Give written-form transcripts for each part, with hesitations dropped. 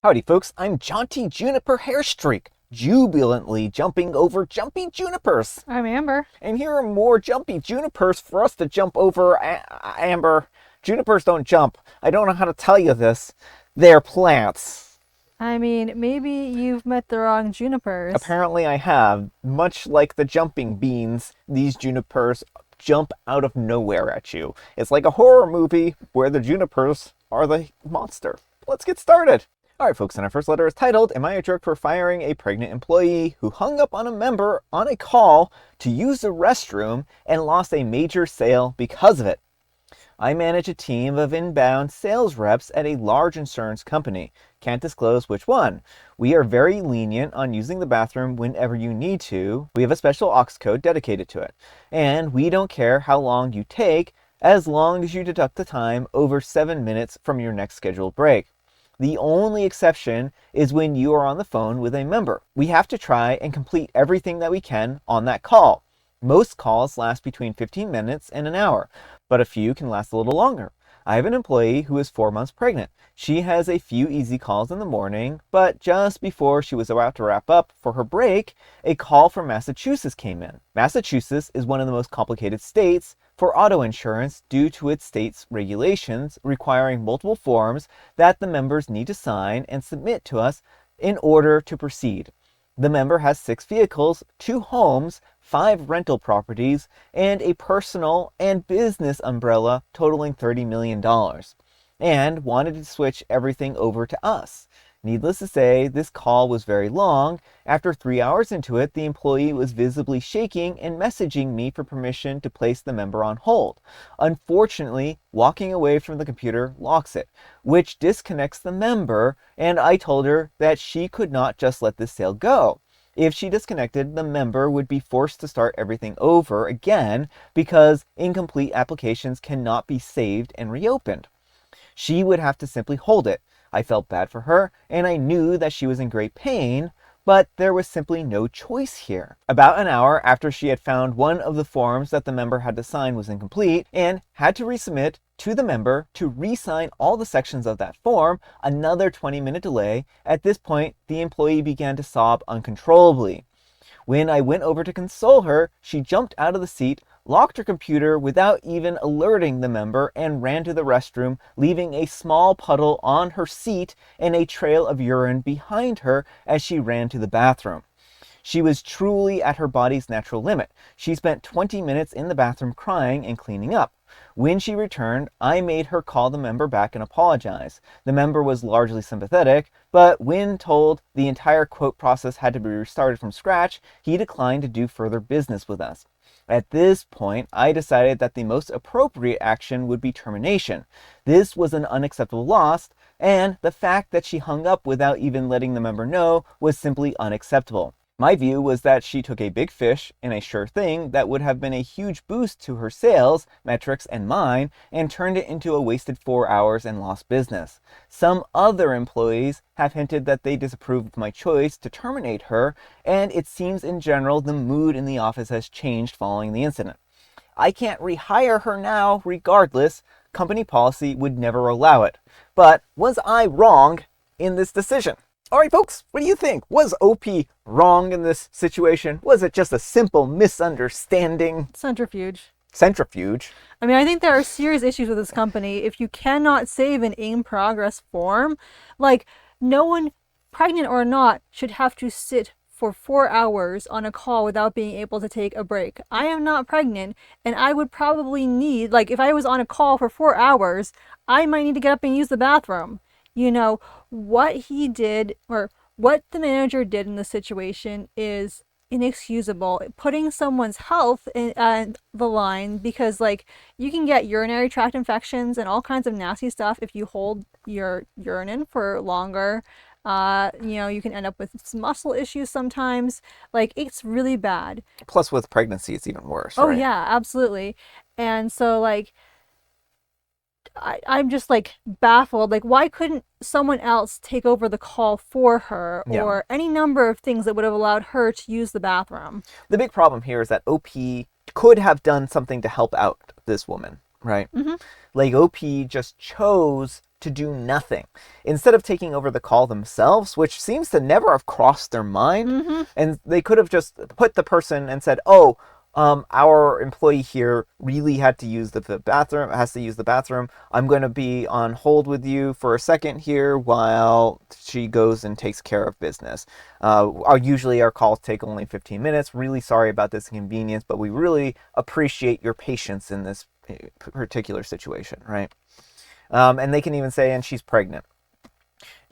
Howdy folks, I'm Jaunty Juniper Hairstreak, jubilantly jumping over jumpy junipers. I'm Amber. And here are more jumpy junipers for us to jump over. Amber, junipers don't jump. I don't know how to tell you this. They're plants. I mean, maybe you've met the wrong junipers. Apparently I have. Much like the jumping beans, these junipers jump out of nowhere at you. It's like a horror movie where the junipers are the monster. Let's get started. Alright folks, and our first letter is titled, Am I a Jerk for Firing a Pregnant Employee Who Hung Up on a Member on a Call to Use the Restroom and Lost a Major Sale because of it? I manage a team of inbound sales reps at a large insurance company. Can't disclose which one. We are very lenient on using the bathroom whenever you need to. We have a special aux code dedicated to it. And we don't care how long you take, as long as you deduct the time over 7 minutes from your next scheduled break. The only exception is when you are on the phone with a member. We have to try and complete everything that we can on that call. Most calls last between 15 minutes and an hour, but a few can last a little longer. I have an employee who is 4 months pregnant. She has a few easy calls in the morning, but just before she was about to wrap up for her break, a call from Massachusetts came in. Massachusetts is one of the most complicated states for auto insurance due to its state's regulations requiring multiple forms that the members need to sign and submit to us in order to proceed. The member has 6 vehicles, 2 homes, 5 rental properties, and a personal and business umbrella totaling $30 million, and wanted to switch everything over to us. Needless to say, this call was very long. After 3 hours into it, the employee was visibly shaking and messaging me for permission to place the member on hold. Unfortunately, walking away from the computer locks it, which disconnects the member, and I told her that she could not just let this sale go. If she disconnected, the member would be forced to start everything over again because incomplete applications cannot be saved and reopened. She would have to simply hold it. I felt bad for her, and I knew that she was in great pain, but there was simply no choice here. About an hour after she had found one of the forms that the member had to sign was incomplete and had to resubmit to the member to re-sign all the sections of that form, another 20-minute delay. At this point, the employee began to sob uncontrollably. When I went over to console her, she jumped out of the seat, locked her computer without even alerting the member, and ran to the restroom, leaving a small puddle on her seat and a trail of urine behind her as she ran to the bathroom. She was truly at her body's natural limit. She spent 20 minutes in the bathroom crying and cleaning up. When she returned, I made her call the member back and apologize. The member was largely sympathetic, but when told the entire quote process had to be restarted from scratch, he declined to do further business with us. At this point, I decided that the most appropriate action would be termination. This was an unacceptable loss, and the fact that she hung up without even letting the member know was simply unacceptable. My view was that she took a big fish in a sure thing that would have been a huge boost to her sales, metrics, and mine, and turned it into a wasted 4 hours and lost business. Some other employees have hinted that they disapprove of my choice to terminate her, and it seems in general the mood in the office has changed following the incident. I can't rehire her now regardless. Company policy would never allow it. But was I wrong in this decision? Alright folks, what do you think? Was OP wrong in this situation? Was it just a simple misunderstanding? Centrifuge. Centrifuge? I mean, I think there are serious issues with this company. If you cannot save an in progress form, like, no one, pregnant or not, should have to sit for 4 hours on a call without being able to take a break. I am not pregnant, and I would probably need, like, if I was on a call for 4 hours, I might need to get up and use the bathroom. You know, what he did, or what the manager did in the situation, is inexcusable. Putting someone's health in the line, because, like, you can get urinary tract infections and all kinds of nasty stuff if you hold your urine in for longer. You can end up with some muscle issues sometimes. Like, it's really bad. Plus with pregnancy, it's even worse, Oh, right? yeah, absolutely. And so, like, I'm just, like, baffled. Like, why couldn't someone else take over the call for her, Yeah. or any number of things that would have allowed her to use the bathroom? The big problem here is that OP could have done something to help out this woman, right? Mm-hmm. Like, OP just chose to do nothing. Instead of taking over the call themselves, which seems to never have crossed their mind, and they could have just put the person and said, oh, our employee here really had to use the bathroom, has to use the bathroom. I'm going to be on hold with you for a second here while she goes and takes care of business. Usually our calls take only 15 minutes. Really sorry about this inconvenience, but we really appreciate your patience in this particular situation, right? And they can even say, and she's pregnant.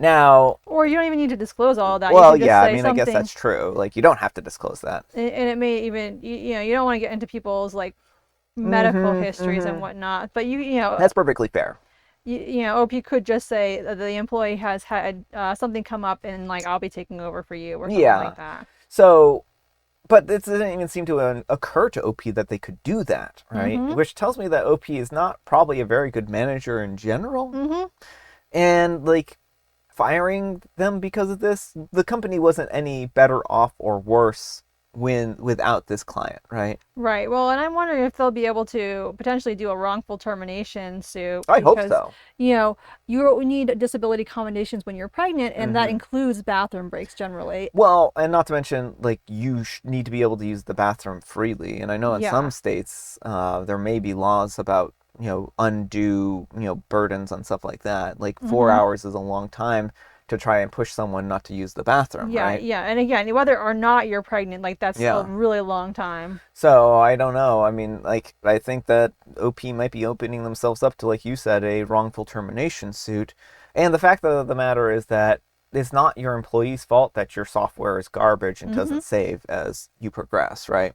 Now, Or you don't even need to disclose all of that. well, You can just yeah, say I mean, something, I guess that's true. Like, you don't have to disclose that. and it may even, you know, you don't want to get into people's like medical histories and whatnot. But you know, That's perfectly fair. you know, OP could just say that the employee has had something come up and like I'll be taking over for you or something like that. So, but it doesn't even seem to occur to OP that they could do that, right? Which tells me that OP is not probably a very good manager in general. And like, firing them because of this, the company wasn't any better off or worse without this client, right? Right. Well, and I'm wondering if they'll be able to potentially do a wrongful termination suit. I hope because, so. you know, you need disability accommodations when you're pregnant, and that includes bathroom breaks generally. Well, and not to mention, like, you need to be able to use the bathroom freely. And I know in some states, there may be laws about, you know, undue, you know, burdens on stuff like that. Like 4 hours is a long time to try and push someone not to use the bathroom, right? Yeah. And again, whether or not you're pregnant, like that's still a really long time. So I don't know. I mean, like, I think that OP might be opening themselves up to, like you said, a wrongful termination suit. And the fact of the matter is that it's not your employee's fault that your software is garbage and doesn't save as you progress, right?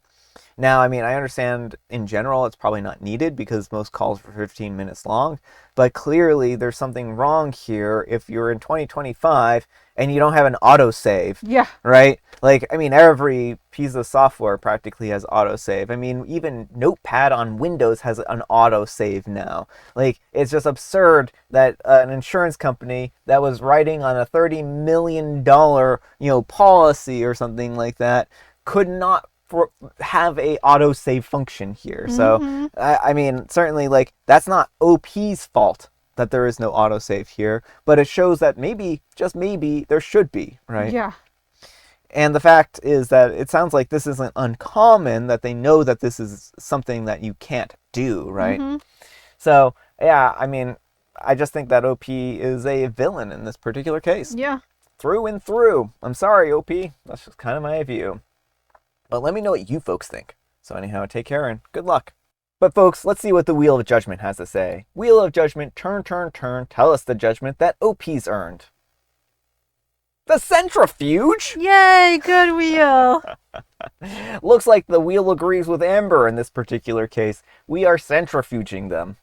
Now, I mean, I understand in general it's probably not needed because most calls are 15 minutes long, but clearly there's something wrong here if you're in 2025 and you don't have an autosave. Yeah. Right? Like, I mean, every piece of software practically has autosave. I mean, even Notepad on Windows has an autosave now. Like, it's just absurd that an insurance company that was writing on a $30 million, you know, policy or something like that could not have a autosave function here. So, I mean, certainly, like, that's not OP's fault that there is no autosave here, but it shows that maybe, just maybe, there should be, right? Yeah. And the fact is that it sounds like this isn't uncommon, that they know that this is something that you can't do, right? So, yeah, I mean, I just think that OP is a villain in this particular case. Yeah. Through and through. I'm sorry, OP. That's just kind of my view. But let me know what you folks think. So anyhow, take care and good luck. But folks, let's see what the Wheel of Judgment has to say. Wheel of Judgment, turn, turn, turn. Tell us the judgment that OP's earned. The Centrifuge? Yay, good wheel. Looks like the wheel agrees with Amber in this particular case. We are centrifuging them.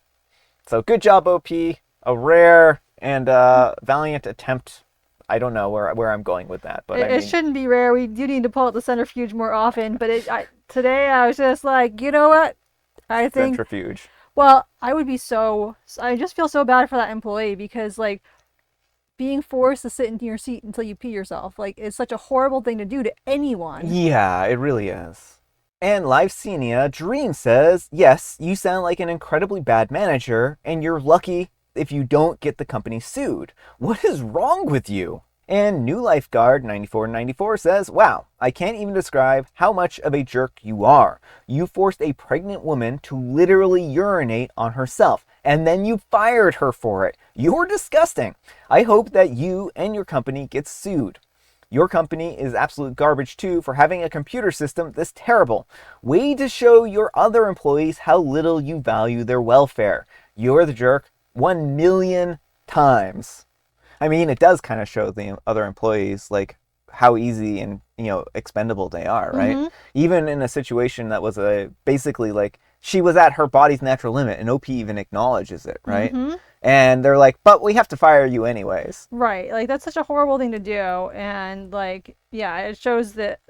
So good job, OP. A rare and valiant attempt. I don't know where I'm going with that, but it shouldn't be rare. We do need to pull out the centrifuge more often. But today I was just like, you know what? I think centrifuge. Well, I just feel so bad for that employee because like being forced to sit in your seat until you pee yourself, like it's such a horrible thing to do to anyone. Yeah, it really is. And Livesenia Dream says, yes, you sound like an incredibly bad manager, and you're lucky if you don't get the company sued. What is wrong with you? And New Lifeguard 9494 says, wow, I can't even describe how much of a jerk you are. You forced a pregnant woman to literally urinate on herself, and then you fired her for it. You're disgusting. I hope that you and your company get sued. Your company is absolute garbage too for having a computer system this terrible. Way to show your other employees how little you value their welfare. You're the jerk 1,000,000 times. I mean, it does kind of show the other employees like how easy and, you know, expendable they are, right? Even in a situation that was basically like she was at her body's natural limit, and OP even acknowledges it, right? And they're like, but we have to fire you anyways. Right. Like that's such a horrible thing to do, and like, yeah, it shows that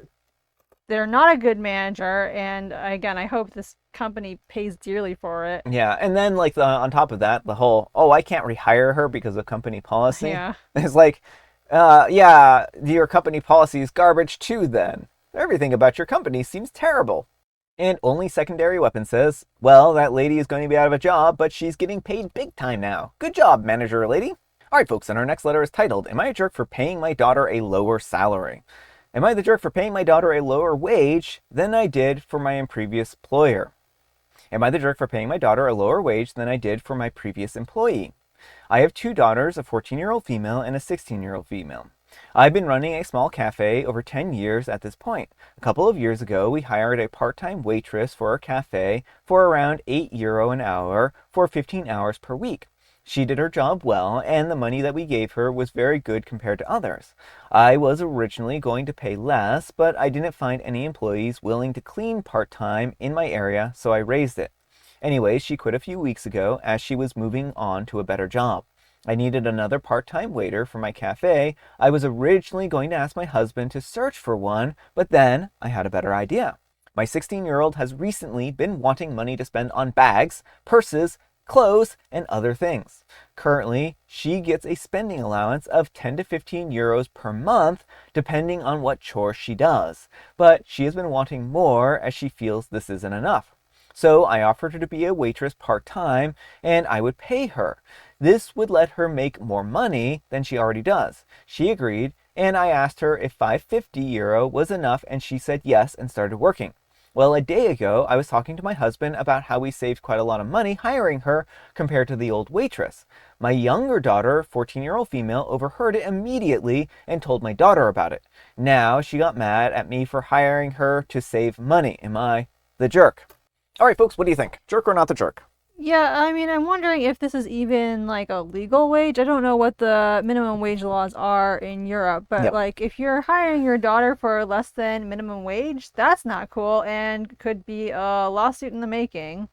they're not a good manager, and again, I hope this company pays dearly for it. Yeah, and then like on top of that, the whole, oh, I can't rehire her because of company policy. Yeah. It's like, yeah, your company policy is garbage too then. Everything about your company seems terrible. And Only Secondary Weapon says, well, that lady is going to be out of a job, but she's getting paid big time now. Good job, manager lady. Alright folks, and our next letter is titled, Am I a jerk for paying my daughter a lower salary? Am I the jerk for paying my daughter a lower wage than I did for my previous employer? Am I the jerk for paying my daughter a lower wage than I did for my previous employee? I have two daughters, a 14-year-old female and a 16-year-old female. I've been running a small cafe over 10 years at this point. A couple of years ago, we hired a part-time waitress for our cafe for around €8 an hour for 15 hours per week. She did her job well, and the money that we gave her was very good compared to others. I was originally going to pay less, but I didn't find any employees willing to clean part-time in my area, so I raised it. Anyway, she quit a few weeks ago as she was moving on to a better job. I needed another part-time waiter for my cafe. I was originally going to ask my husband to search for one, but then I had a better idea. My 16-year-old has recently been wanting money to spend on bags, purses, clothes, and other things. Currently, she gets a spending allowance of 10 to 15 euros per month, depending on what chores she does. But she has been wanting more as she feels this isn't enough. So I offered her to be a waitress part-time, and I would pay her. This would let her make more money than she already does. She agreed, and I asked her if €550 was enough, and she said yes and started working. Well, a day ago, I was talking to my husband about how we saved quite a lot of money hiring her compared to the old waitress. My younger daughter, 14-year-old female, overheard it immediately and told my daughter about it. Now she got mad at me for hiring her to save money. Am I the jerk? All right, folks, what do you think? Jerk or not the jerk? Yeah, I mean, I'm wondering if this is even like a legal wage. I don't know what the minimum wage laws are in Europe, but Yep. like if you're hiring your daughter for less than minimum wage, that's not cool and could be a lawsuit in the making.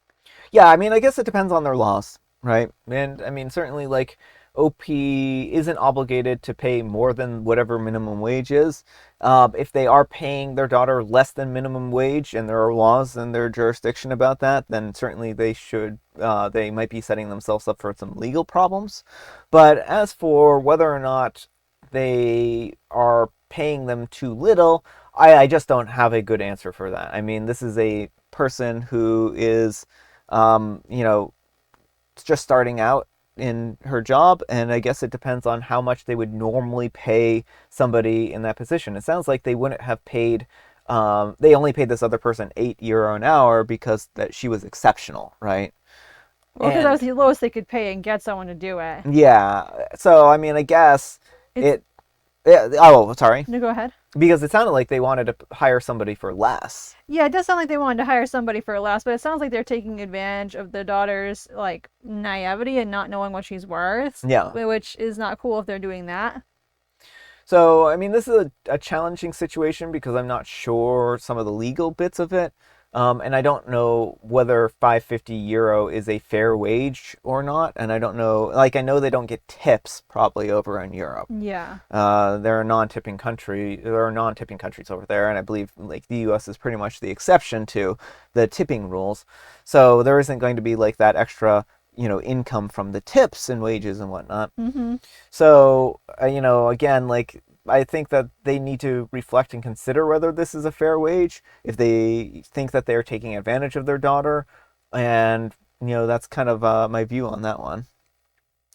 Yeah, I mean, I guess it depends on their laws, right? And I mean, certainly, like, OP isn't obligated to pay more than whatever minimum wage is. If they are paying their daughter less than minimum wage and there are laws in their jurisdiction about that, then certainly they should, they might be setting themselves up for some legal problems. But as for whether or not they are paying them too little, I just don't have a good answer for that. I mean, this is a person who is you know, just starting out in her job, and I guess it depends on how much they would normally pay somebody in that position. It sounds like they wouldn't have paid, they only paid this other person €8 an hour because that she was exceptional, right? Well, because that was And the lowest they could pay and get someone to do it. yeah, so I mean, I guess It's it, oh, sorry. no, go ahead. Because it sounded like they wanted to hire somebody for less. Yeah, it does sound like they wanted to hire somebody for less, but it sounds like they're taking advantage of their daughter's like naivety and not knowing what she's worth. Yeah. Which is not cool if they're doing that. So, I mean, this is a challenging situation because I'm not sure some of the legal bits of it. And I don't know whether €550 is a fair wage or not. And I don't know, like, I know they don't get tips probably over in Europe. Yeah. There are non-tipping countries over there. And I believe, like, the US is pretty much the exception to the tipping rules. So there isn't going to be, like, that extra, income from the tips and wages and whatnot. Mm-hmm. So, again, like, I think that they need to reflect and consider whether this is a fair wage, if they think that they're taking advantage of their daughter. And, that's kind of my view on that one.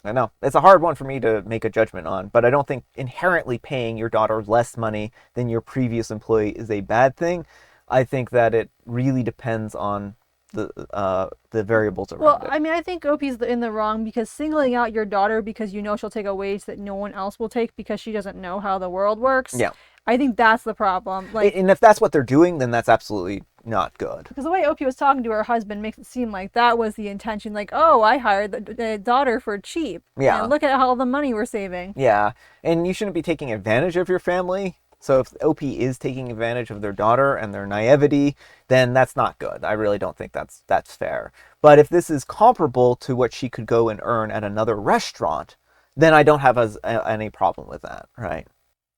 I know. It's a hard one for me to make a judgment on, but I don't think inherently paying your daughter less money than your previous employee is a bad thing. I think that it really depends on the variables around Well, it. I mean, I think OP's in the wrong because singling out your daughter because she'll take a wage that no one else will take because she doesn't know how the world works. Yeah. I think that's the problem. Like, And if that's what they're doing, then that's absolutely not good. because the way OP was talking to her husband makes it seem like that was the intention. Like, oh, I hired the daughter for cheap. Yeah. And look at all the money we're saving. Yeah, and you shouldn't be taking advantage of your family. So if OP is taking advantage of their daughter and their naivety, then that's not good. I really don't think that's fair. But if this is comparable to what she could go and earn at another restaurant, then I don't have any problem with that, right?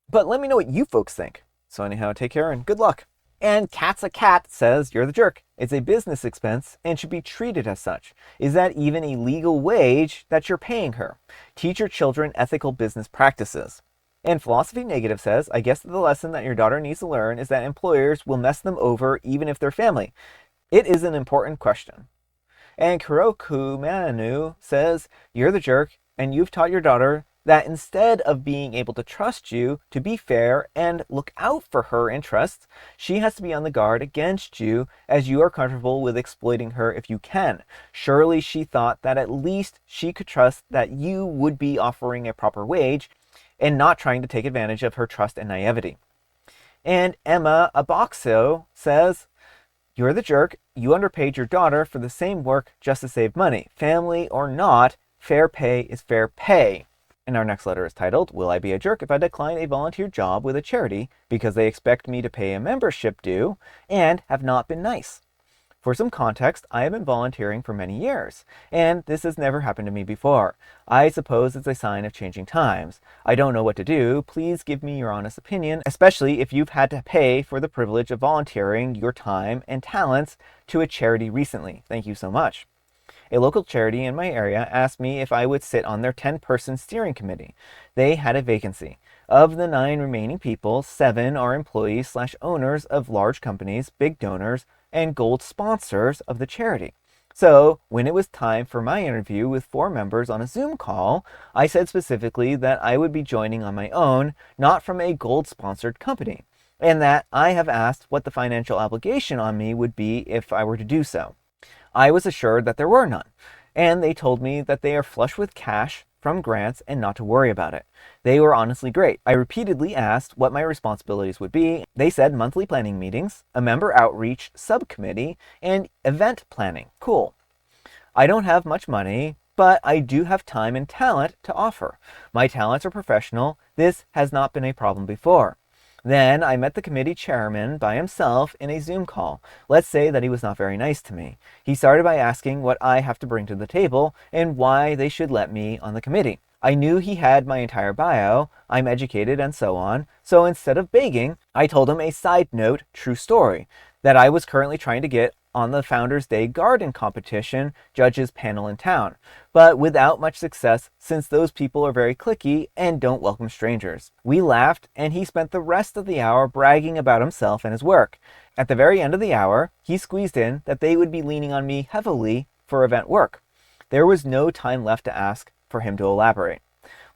But let me know what you folks think. So anyhow, take care and good luck. And Cat's a Cat says, you're the jerk. It's a business expense and should be treated as such. Is that even a legal wage that you're paying her? Teach your children ethical business practices. And Philosophy Negative says, I guess the lesson that your daughter needs to learn is that employers will mess them over even if they're family. It is an important question. And Kuroku Manu says, you're the jerk and you've taught your daughter that instead of being able to trust you to be fair and look out for her interests, she has to be on the guard against you as you are comfortable with exploiting her if you can. Surely she thought that at least she could trust that you would be offering a proper wage and not trying to take advantage of her trust and naivety. And Emma Aboxo says, "You're the jerk. You underpaid your daughter for the same work just to save money. Family or not, fair pay is fair pay." And our next letter is titled, "Will I be a jerk if I decline a volunteer job with a charity because they expect me to pay a membership due and have not been nice? For some context, I have been volunteering for many years, and this has never happened to me before. I suppose it's a sign of changing times. I don't know what to do. Please give me your honest opinion, especially if you've had to pay for the privilege of volunteering your time and talents to a charity recently. Thank you so much." A local charity in my area asked me if I would sit on their 10-person steering committee. They had a vacancy. Of the 9 remaining people, 7 are employees/owners of large companies, big donors, and gold sponsors of the charity. So, when it was time for my interview with 4 members on a Zoom call, I said specifically that I would be joining on my own, not from a gold-sponsored company, and that I have asked what the financial obligation on me would be if I were to do so. I was assured that there were none, and they told me that they are flush with cash from grants and not to worry about it. They were honestly great. I repeatedly asked what my responsibilities would be. They said monthly planning meetings, a member outreach subcommittee, and event planning. Cool. I don't have much money, but I do have time and talent to offer. My talents are professional. This has not been a problem before. Then I met the committee chairman by himself in a Zoom call. Let's say that he was not very nice to me. He started by asking what I have to bring to the table and why they should let me on the committee. I knew he had my entire bio, I'm educated, and so on, so instead of begging, I told him a side note, true story, that I was currently trying to get on the Founders Day garden competition judges panel in town, but without much success since those people are very cliquey and don't welcome strangers. We laughed, and he spent the rest of the hour bragging about himself and his work. At the very end of the hour, he squeezed in that they would be leaning on me heavily for event work. There was no time left to ask for him to elaborate.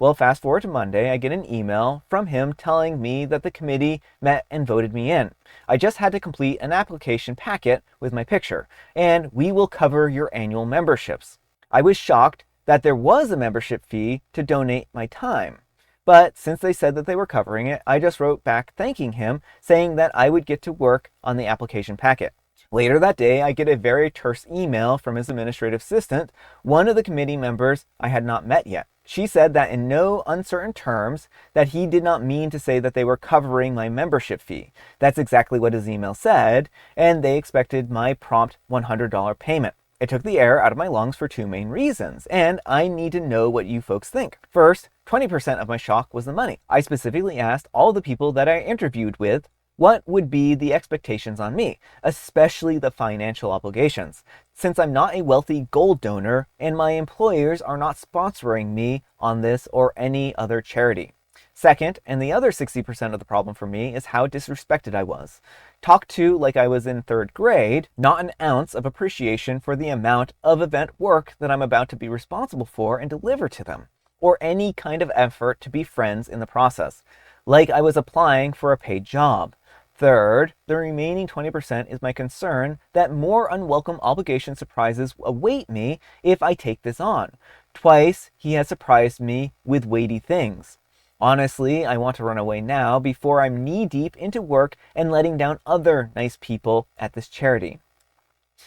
Well, fast forward to Monday, I get an email from him telling me that the committee met and voted me in. I just had to complete an application packet with my picture, and we will cover your annual memberships. I was shocked that there was a membership fee to donate my time. But since they said that they were covering it, I just wrote back thanking him, saying that I would get to work on the application packet. Later that day, I get a very terse email from his administrative assistant, one of the committee members I had not met yet. She said that in no uncertain terms that he did not mean to say that they were covering my membership fee. That's exactly what his email said, and they expected my prompt $100 payment. It took the air out of my lungs for 2 main reasons, and I need to know what you folks think. First, 20% of my shock was the money. I specifically asked all the people that I interviewed with what would be the expectations on me, especially the financial obligations, since I'm not a wealthy gold donor and my employers are not sponsoring me on this or any other charity. Second, and the other 60% of the problem for me, is how disrespected I was. Talked to like I was in 3rd grade, not an ounce of appreciation for the amount of event work that I'm about to be responsible for and deliver to them, or any kind of effort to be friends in the process, like I was applying for a paid job. Third, the remaining 20% is my concern that more unwelcome obligation surprises await me if I take this on. Twice, he has surprised me with weighty things. Honestly, I want to run away now before I'm knee-deep into work and letting down other nice people at this charity.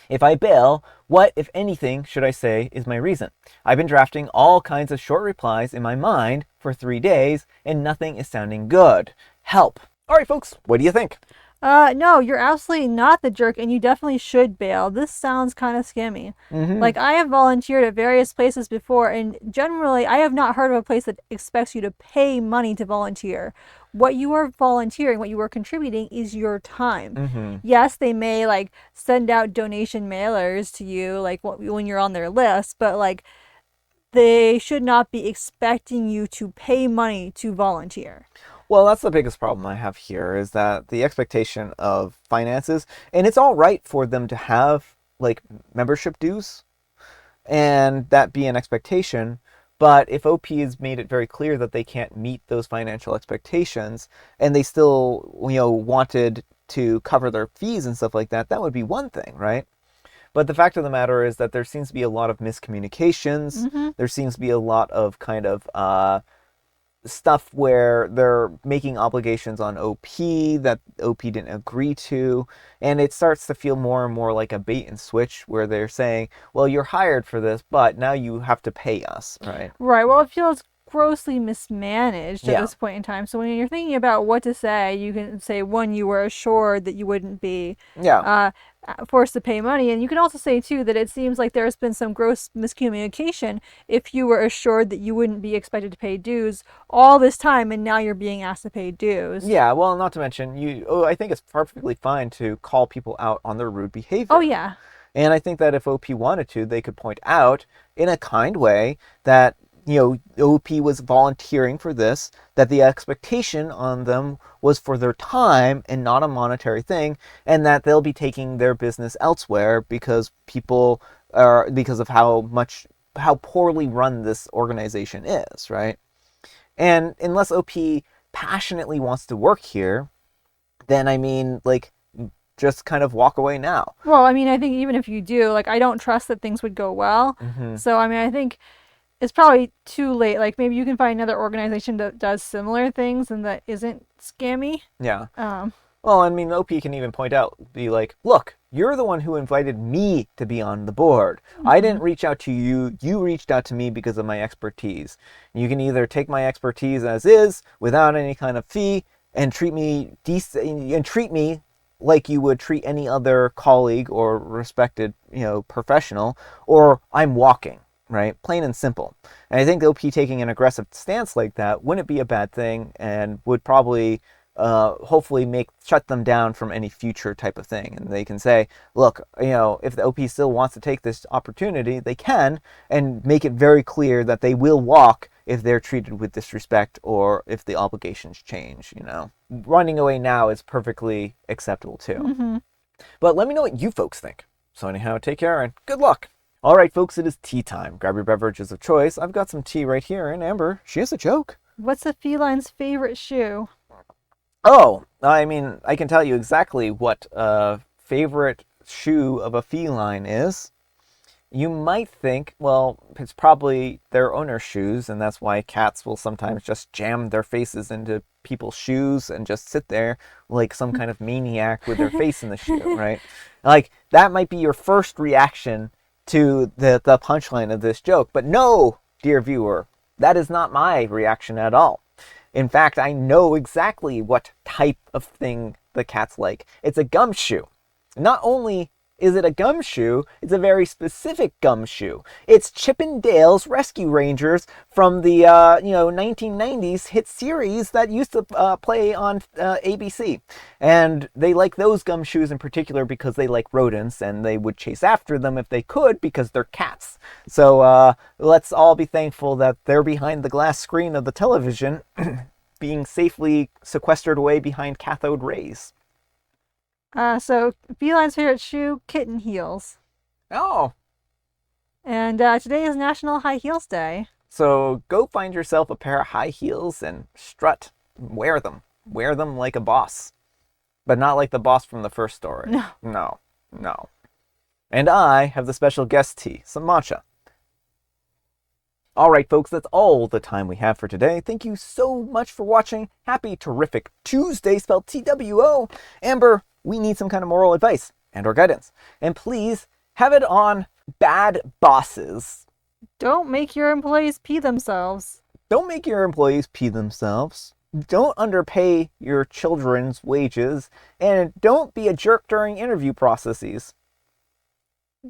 If I bail, what, if anything, should I say is my reason? I've been drafting all kinds of short replies in my mind for 3 days, and nothing is sounding good. Help! All right, folks, what do you think? No, you're absolutely not the jerk, and you definitely should bail. This sounds kind of scammy. Like, I have volunteered at various places before, and generally, I have not heard of a place that expects you to pay money to volunteer. What you are volunteering, what you are contributing, is your time. Yes, they may, like, send out donation mailers to you, like, when you're on their list, but, like, they should not be expecting you to pay money to volunteer. Well, that's the biggest problem I have here, is that the expectation of finances, and it's all right for them to have like membership dues and that be an expectation, But if OP has made it very clear that they can't meet those financial expectations and they still, wanted to cover their fees and stuff like that, that would be one thing, right? But the fact of the matter is that there seems to be a lot of miscommunications. Mm-hmm. There seems to be a lot of kind of stuff where they're making obligations on OP that OP didn't agree to. And it starts to feel more and more like a bait and switch where they're saying, well, you're hired for this, but now you have to pay us, right? Right. Well, it feels grossly mismanaged at Yeah. this point in time. So when you're thinking about what to say, you can say, one, you were assured that you wouldn't be Yeah. forced to pay money. And you can also say, too, that it seems like there's been some gross miscommunication if you were assured that you wouldn't be expected to pay dues all this time and now you're being asked to pay dues. Yeah, well, not to mention, I think it's perfectly fine to call people out on their rude behavior. Oh, yeah. And I think that if OP wanted to, they could point out in a kind way that, OP was volunteering for this, that the expectation on them was for their time and not a monetary thing, and that they'll be taking their business elsewhere because because of how poorly run this organization is, right? And unless OP passionately wants to work here, then just kind of walk away now. Well, I think even if you do, I don't trust that things would go well. Mm-hmm. So, I think it's probably too late. Maybe you can find another organization that does similar things and that isn't scammy. Yeah. Um, Well, OP can even point out, be like, look, you're the one who invited me to be on the board. Mm-hmm. I didn't reach out to you. You reached out to me because of my expertise. You can either take my expertise as is without any kind of fee and treat me like you would treat any other colleague or respected, professional, or I'm walking, right? Plain and simple. And I think OP taking an aggressive stance like that wouldn't be a bad thing and would probably hopefully shut them down from any future type of thing. And they can say, look, if the OP still wants to take this opportunity, they can, and make it very clear that they will walk if they're treated with disrespect or if the obligations change. Running away now is perfectly acceptable too. mm-hmm. But let me know what you folks think. So anyhow, take care and good luck. All right, folks, it is tea time. Grab your beverages of choice. I've got some tea right here, and Amber, she has a joke. What's a feline's favorite shoe? Oh, I can tell you exactly what a favorite shoe of a feline is. You might think, well, it's probably their owner's shoes, and that's why cats will sometimes just jam their faces into people's shoes and just sit there like some kind of maniac with their face in the shoe, right? That might be your first reaction to the punchline of this joke. But no, dear viewer, that is not my reaction at all. In fact, I know exactly what type of thing the cats like. It's a gumshoe. Not only is it a gumshoe, it's a very specific gumshoe. It's Chip and Dale's Rescue Rangers from the 1990s hit series that used to play on ABC. And they like those gumshoes in particular because they like rodents and they would chase after them if they could because they're cats. So let's all be thankful that they're behind the glass screen of the television being safely sequestered away behind cathode rays. So feline's favorite shoe, kitten heels. Oh. And today is National High Heels Day. So go find yourself a pair of high heels and strut. Wear them. Wear them like a boss. But not like the boss from the first story. No. No. And I have the special guest tea, some matcha. Alright folks, that's all the time we have for today. Thank you so much for watching. Happy Terrific Tuesday, spelled TWO. Amber, we need some kind of moral advice and or guidance. And please have it on bad bosses. Don't make your employees pee themselves. Don't make your employees pee themselves. Don't underpay your children's wages. And don't be a jerk during interview processes.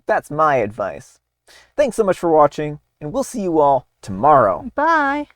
That's my advice. Thanks so much for watching, and we'll see you all tomorrow. Bye.